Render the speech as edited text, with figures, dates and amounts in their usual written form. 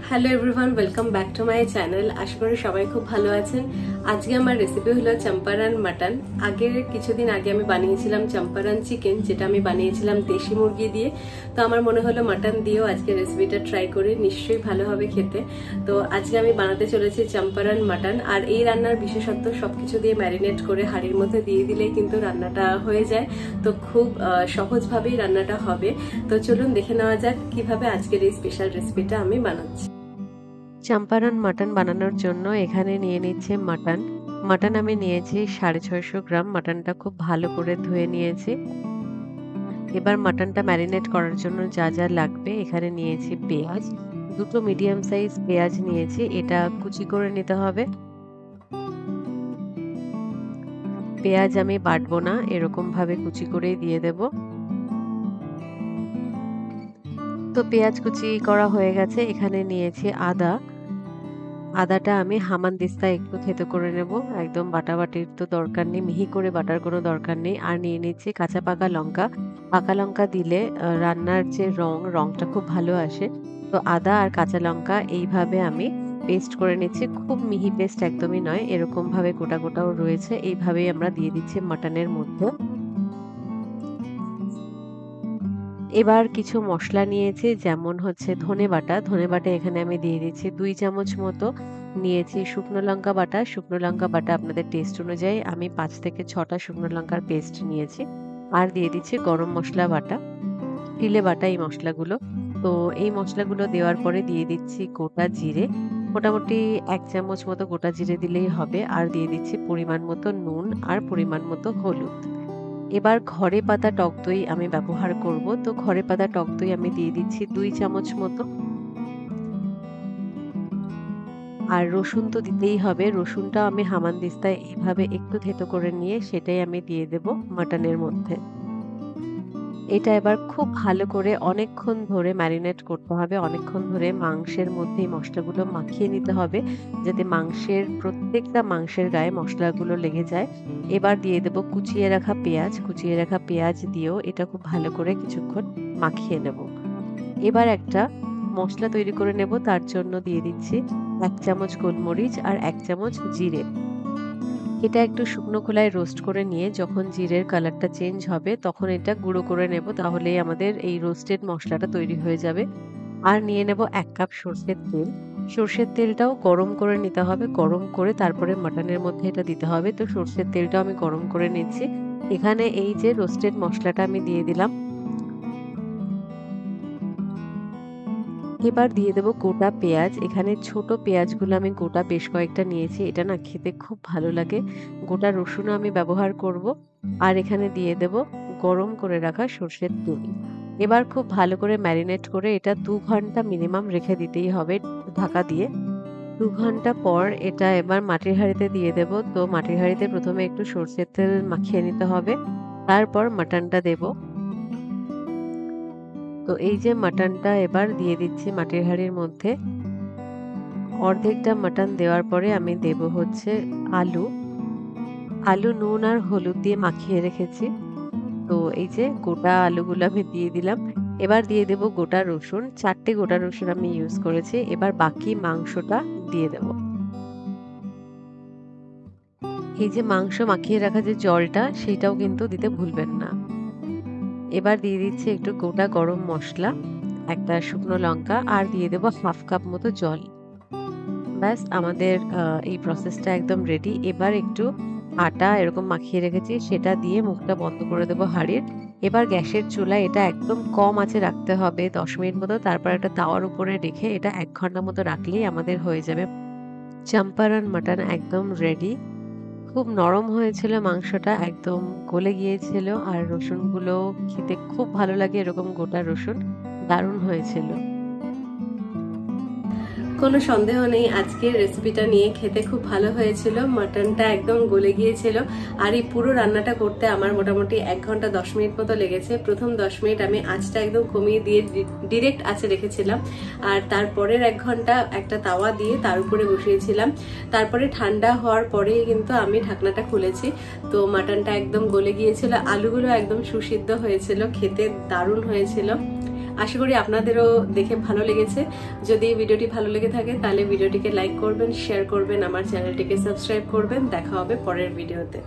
Hello everyone, welcome back to my channel. আশা করি সবাই খুব ভালো আছেন। আজকে আমার রেসিপি হলো চম্পারন মাটন। কিছুদিন আগে আমি বানিয়েছিলাম চম্পারন চিকেন, যেটা আমি বানিয়েছিলাম দেশি মুরগি দিয়ে। তো আমার মনে হলো মাটন দিয়েও আজকে রেসিপিটা ট্রাই করি, নিশ্চয়ই ভালো হবে খেতে। তো আজকে আমি বানাতে চলেছি চম্পারন মাটন। আর এই রান্নার বিশেষত্ব সবকিছু দিয়ে ম্যারিনেট করে হাঁড়ির মধ্যে দিয়ে দিলেই কিন্তু রান্নাটা হয়ে যায়। তো খুব সহজভাবেই রান্নাটা হবে। তো চলুন দেখে নেওয়া যাক কিভাবে আজকের এই স্পেশাল রেসিপিটা আমি বানাচ্ছি। চম্পারন মাটন বানানোর জন্য এখানে নিয়ে নিচ্ছে মাটন আমি নিয়েছি 650 গ্রাম। মাটনটা খুব ভালো করে ধুয়ে নিয়েছি। এবার মাটনটা ম্যারিনেট করার জন্য যা যা লাগবে, এখানে নিয়েছি পেঁয়াজ, দুটো মিডিয়াম সাইজ পেঁয়াজ নিয়েছি, এটা কুচি করে নিতে হবে। পেঁয়াজ আমি বাটবো না, এরকম ভাবে কুচি করেই দিয়ে দেব। তো পেঁয়াজ কুচি করা হয়ে গেছে। এখানে নিয়েছি আদাটা আমি হামানদিস্তায় একটু থেতো করে নেব। একদম বাটাবাটির তো দরকার নেই, মিহি করে বাটার কোনো দরকার নেই। আর নিয়ে নিচ্ছি কাঁচা পাকা লঙ্কা দিলে রান্নার যে রংটা খুব ভালো আসে। তো আদা আর কাঁচা লঙ্কা এইভাবে আমি পেস্ট করে নিচ্ছি। খুব মিহি পেস্ট একদমই নয়, এরকম ভাবে গোটা গোটাও রয়েছে। এইভাবেই আমরা দিয়ে দিচ্ছি মাটনের মধ্যে। এবার কিছু মশলা নিয়েছি, যেমন হচ্ছে ধনে বাটা এখানে আমি দিয়ে দিচ্ছি 2 চামচ মতো। নিয়েছি শুকনো লঙ্কা বাটা আপনাদের টেস্ট অনুযায়ী, আমি 5 থেকে 6টা শুকনো লঙ্কার পেস্ট নিয়েছি। আর দিয়ে দিচ্ছি গরম মশলা বাটা, তিলে বাটা এই মশলাগুলো। তো এই মশলাগুলো দেওয়ার পরে দিয়ে দিচ্ছি গোটা জিরে, মোটামুটি 1 চামচ মতো গোটা জিরে দিলেই হবে। আর দিয়ে দিচ্ছি পরিমাণ মতো নুন আর পরিমাণ মতো হলুদ। এবার ঘরে পাতা টক দই আমি ব্যবহার করব। তো ঘরে পাতা টক দই আমি দিয়ে দিচ্ছি 2 চামচ মতো। আর রসুন তো দিতেই হবে, রসুনটা আমি হামানদিস্তায় এইভাবে একটু থেতো করে নিয়ে সেটাই আমি দিয়ে দেব মাটনের মধ্যে। এটা এবার খুব ভালো করে অনেকক্ষণ ধরে ম্যারিনেট করতে হবে, অনেকক্ষণ ধরে মাংসের মধ্যে এই মশলাগুলো মাখিয়ে নিতে হবে, যাতে প্রত্যেকটা মাংসের গায়ে মশলাগুলো লেগে যায়। এবার দিয়ে দেব কুচিয়ে রাখা পেঁয়াজ দিয়েও এটা খুব ভালো করে কিছুক্ষণ মাখিয়ে নেব। এবার একটা মশলা তৈরি করে নেব, তার জন্য দিয়ে দিচ্ছি 1 চামচ গোলমরিচ আর 1 চামচ জিরে। এটা একটু শুকনো খোলায় রোস্ট করে নিয়ে যখন জিরের কালারটা চেঞ্জ হবে তখন এটা গুঁড়ো করে নেব, তাহলেই আমাদের এই রোস্টেড মশলাটা তৈরি হয়ে যাবে। আর নিয়ে নেব 1 কাপ সর্ষের তেলটাও গরম করে নিতে হবে, গরম করে তারপরে মাটনের মধ্যে এটা দিতে হবে। তো সর্ষের তেলটাও আমি গরম করে নিচ্ছি। এখানে এই যে রোস্টেড মশলাটা আমি দিয়ে দিলাম। এবার দিয়ে দেব গোটা পেঁয়াজ। এখানে ছোট পেঁয়াজগুলো আমি গোটা বেশ কয়েকটা নিয়েছি, এটা না খেতে খুব ভালো লাগে। গোটা রসুনও আমি ব্যবহার করব। আর এখানে দিয়ে দেব গরম করে রাখা সর্ষের তেল। এবার খুব ভালো করে ম্যারিনেট করে এটা 2 ঘন্টা মিনিমাম রেখে দিতেই হবে ঢাকা দিয়ে। 2 ঘন্টা পর এটা এবার মাটির হাঁড়িতে দিয়ে দেব। তো মাটির হাঁড়িতে প্রথমে একটু সর্ষের তেল মাখিয়ে নিতে হবে, তারপর মাটনটা দেব। তো এই যে মাটনটা এবার দিয়ে দিচ্ছি মাটির হাঁড়ির মধ্যে। অর্ধেকটা মাটন দেওয়ার পরে আমি দেব হচ্ছে আলু নুন আর হলুদ দিয়ে মাখিয়ে রেখেছি। তো এই যে গোটা আলুগুলো আমি দিয়ে দিলাম। এবার দিয়ে দেব গোটা রসুন, 4টে গোটা রসুন আমি ইউজ করেছি। এবার বাকি মাংসটা দিয়ে দেব। এই যে মাংস মাখিয়ে রাখা যে জলটা, সেটাও কিন্তু দিতে ভুলবেন না। এবার দিয়ে দিচ্ছি একটু গোটা গরম মশলা, একটা শুকনো লঙ্কা, আর দিয়ে দেব 1/2 কাপ মতো জল। ব্যাস আমাদের এই প্রসেসটা একদম রেডি। এবার একটু আটা এরকম মাখিয়ে রেখেছি, সেটা দিয়ে মুখটা বন্ধ করে দেবো হাঁড়ির। এবার গ্যাসের চুলায় এটা একদম কম আঁচে রাখতে হবে 10 মিনিট মতো। তারপর একটা তাওয়ার উপরে রেখে এটা 1 ঘন্টা মতো রাখলেই আমাদের হয়ে যাবে চম্পারন মাটন একদম রেডি। খুব নরম হয়েছিল মাংসটা, একদম গলে গিয়েছিল। আর রসুনগুলো খেতে খুব ভালো লাগে, এরকম গোটা রসুন, দারুণ হয়েছিল। কোনো সন্দেহ নেই আজকের রেসিপিটা নিয়ে খেতে খুব ভালো হয়েছিল। মাটনটা একদম গলে গিয়েছিল। আর এই পুরো রান্নাটা করতে আমার মোটামুটি 1 ঘন্টা 10 মিনিট মতো লেগেছে। প্রথম 10 মিনিট আমি আঁচটা একদম কমিয়ে দিয়ে ডিরেক্ট আঁচে রেখেছিলাম, আর তারপরের 1 ঘন্টা একটা তাওয়া দিয়ে তার উপরে বসিয়েছিলাম। তারপরে ঠান্ডা হওয়ার পরেই কিন্তু আমি ঢাকনাটা খুলেছি। তো মাটনটা একদম গলে গিয়েছিল, আলুগুলো একদম সুসিদ্ধ হয়েছিল, খেতে দারুণ হয়েছিল। আশা করি আপনাদেরও দেখে ভালো লেগেছে। যদি ভিডিওটি ভালো লেগে থাকে তাহলে ভিডিওটিকে লাইক করবেন, শেয়ার করবেন, আমার চ্যানেলটিকে সাবস্ক্রাইব করবেন। দেখা হবে পরের ভিডিওতে।